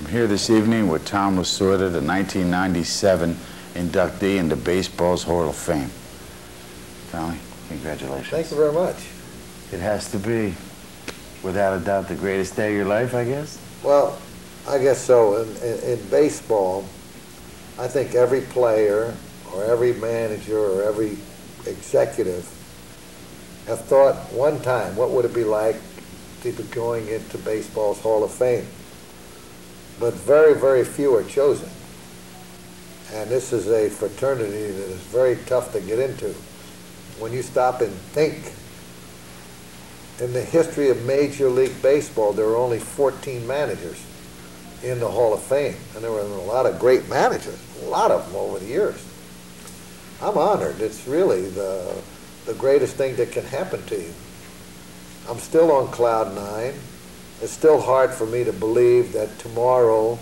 here this evening with Tom LaSorda, the 1997 inductee into baseball's Hall of Fame. Tommy, congratulations. Thank you very much. It has to be, without a doubt, the greatest day of your life, I guess? Well, I guess so. In baseball, I think every player or every manager or every executive have thought one time, what would it be like to be going into baseball's Hall of Fame? But very, very few are chosen. And this is a fraternity that is very tough to get into. When you stop and think, in the history of Major League Baseball, there were only 14 managers in the Hall of Fame. And there were a lot of great managers, a lot of them over the years. I'm honored. It's really the greatest thing that can happen to you. I'm still on cloud nine. It's still hard for me to believe that tomorrow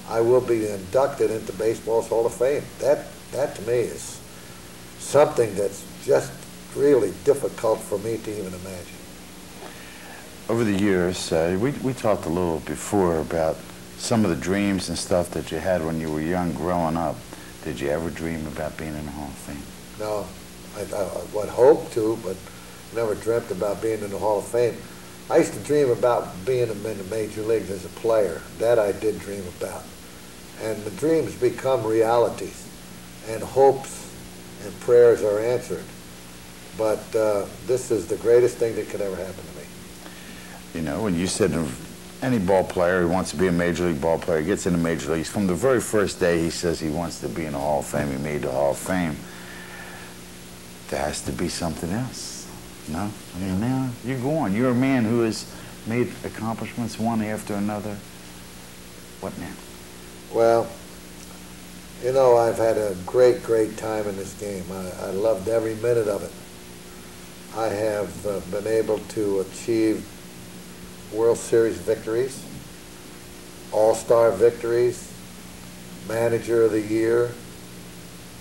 I will be inducted into baseball's Hall of Fame. That to me is something that's just really difficult for me to even imagine. Over the years, we talked a little before about some of the dreams and stuff that you had when you were young growing up. Did you ever dream about being in the Hall of Fame? No, I would hope to, but never dreamt about being in the Hall of Fame. I used to dream about being in the major leagues as a player. That I did dream about. And the dreams become realities, and hopes and prayers are answered. But this is the greatest thing that could ever happen to me. You know, when you said any ball player who wants to be a major league ball player gets into major leagues, from the very first day he says he wants to be in the Hall of Fame, he made the Hall of Fame. There has to be something else. No? I mean, now you're going. You're a man who has made accomplishments one after another. What now? Well, you know, I've had a great, great time in this game. I loved every minute of it. I have been able to achieve World Series victories, All-Star victories, Manager of the Year.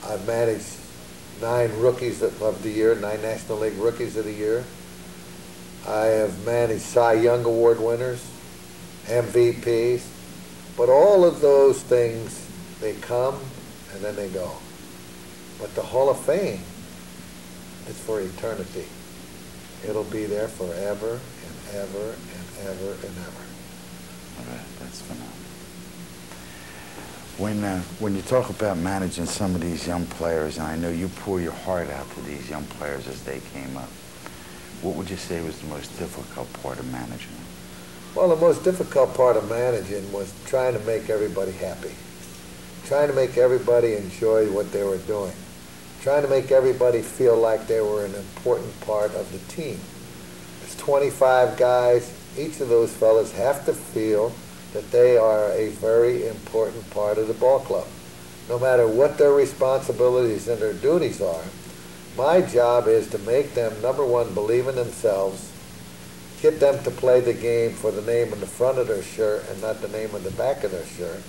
I've managed 9 rookies of the year, 9 National League Rookies of the Year. I have managed Cy Young Award winners, MVPs. But all of those things, they come and then they go. But the Hall of Fame is for eternity. It'll be there forever and ever and ever and ever. All right, that's phenomenal. When you talk about managing some of these young players, and I know you pour your heart out to these young players as they came up, what would you say was the most difficult part of managing them? Well, the most difficult part of managing was trying to make everybody happy, trying to make everybody enjoy what they were doing, trying to make everybody feel like they were an important part of the team. There's 25 guys. Each of those fellas have to feel that they are a very important part of the ball club. No matter what their responsibilities and their duties are, my job is to make them, number one, believe in themselves, get them to play the game for the name on the front of their shirt and not the name on the back of their shirt.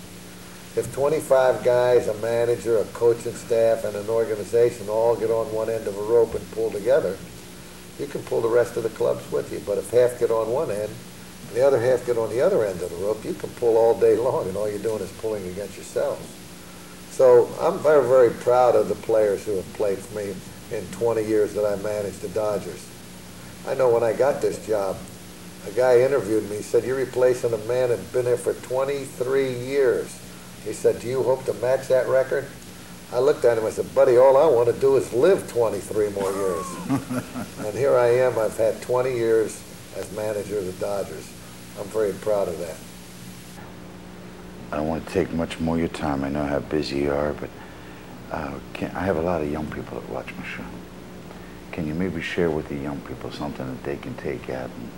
If 25 guys, a manager, a coaching staff, and an organization all get on one end of a rope and pull together, you can pull the rest of the clubs with you. But if half get on one end, and the other half get on the other end of the rope, you can pull all day long, and all you're doing is pulling against yourselves. So I'm very, very proud of the players who have played for me in 20 years that I managed the Dodgers. I know when I got this job, a guy interviewed me. He said, "You're replacing a man that's been there for 23 years. He said, "Do you hope to match that record?" I looked at him, I said, "Buddy, all I want to do is live 23 more years." And here I am. I've had 20 years as manager of the Dodgers. I'm very proud of that. I don't want to take much more of your time. I know how busy you are, but I have a lot of young people that watch my show. Can you maybe share with the young people something that they can take out and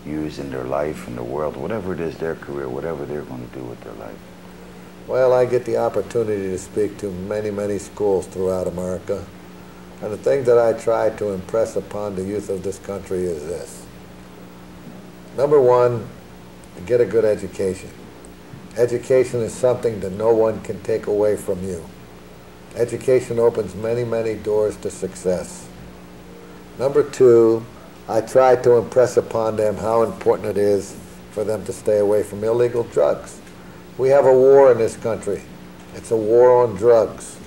use in their life, in the world, whatever it is, their career, whatever they're going to do with their life? Well, I get the opportunity to speak to many, many schools throughout America. And the thing that I try to impress upon the youth of this country is this. Number one, get a good education. Education is something that no one can take away from you. Education opens many, many doors to success. Number two, I try to impress upon them how important it is for them to stay away from illegal drugs. We have a war in this country. It's a war on drugs.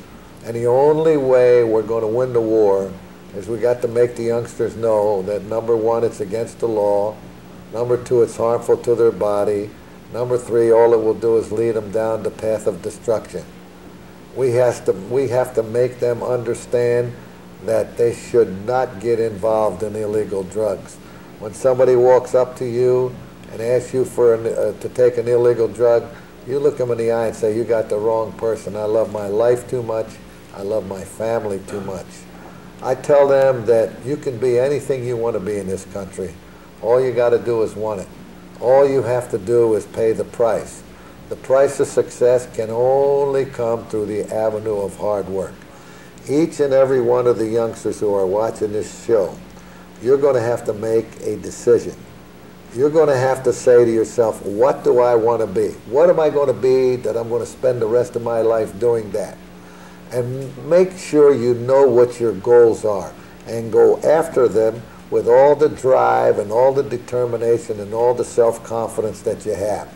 And the only way we're going to win the war is we got to make the youngsters know that, number one, it's against the law. Number two, it's harmful to their body. Number three, all it will do is lead them down the path of destruction. We have to make them understand that they should not get involved in illegal drugs. When somebody walks up to you and asks you to take an illegal drug, you look them in the eye and say, you got the wrong person. I love my life too much. I love my family too much. I tell them that you can be anything you want to be in this country. All you got to do is want it. All you have to do is pay the price. The price of success can only come through the avenue of hard work. Each and every one of the youngsters who are watching this show, you're going to have to make a decision. You're going to have to say to yourself, what do I want to be? What am I going to be that I'm going to spend the rest of my life doing that? And make sure you know what your goals are and go after them with all the drive and all the determination and all the self-confidence that you have.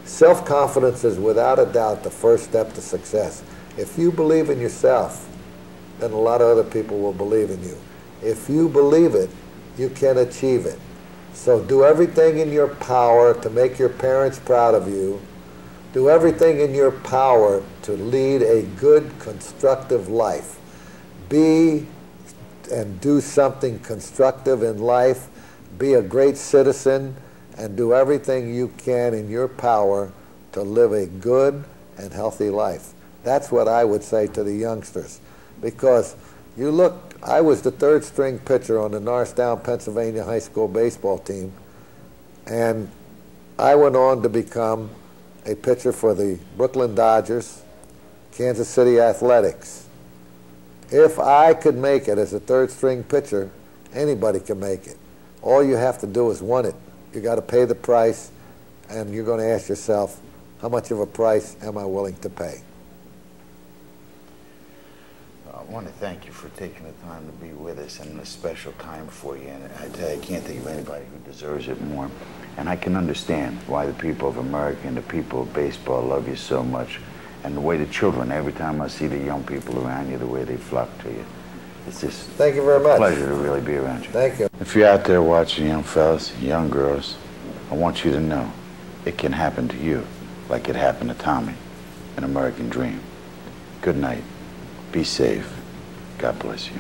Self-confidence is without a doubt the first step to success. If you believe in yourself, then a lot of other people will believe in you. If you believe it, you can achieve it. So do everything in your power to make your parents proud of you. Do everything in your power to lead a good, constructive life. Be and do something constructive in life. Be a great citizen and do everything you can in your power to live a good and healthy life. That's what I would say to the youngsters. Because you look, I was the third string pitcher on the Norristown, Pennsylvania high school baseball team, and I went on to become a pitcher for the Brooklyn Dodgers, Kansas City Athletics. If I could make it as a third string pitcher, anybody can make it. All you have to do is want it. You got to pay the price, and you're going to ask yourself, how much of a price am I willing to pay? I want to thank you for taking the time to be with us and a special time for you. And I tell you, I can't think of anybody who deserves it more. And I can understand why the people of America and the people of baseball love you so much. And the way the children, every time I see the young people around you, the way they flock to you. It's just thank you very much. A pleasure to really be around you. Thank you. If you're out there watching, young fellas, young girls, I want you to know it can happen to you like it happened to Tommy, an American dream. Good night. Be safe. God bless you.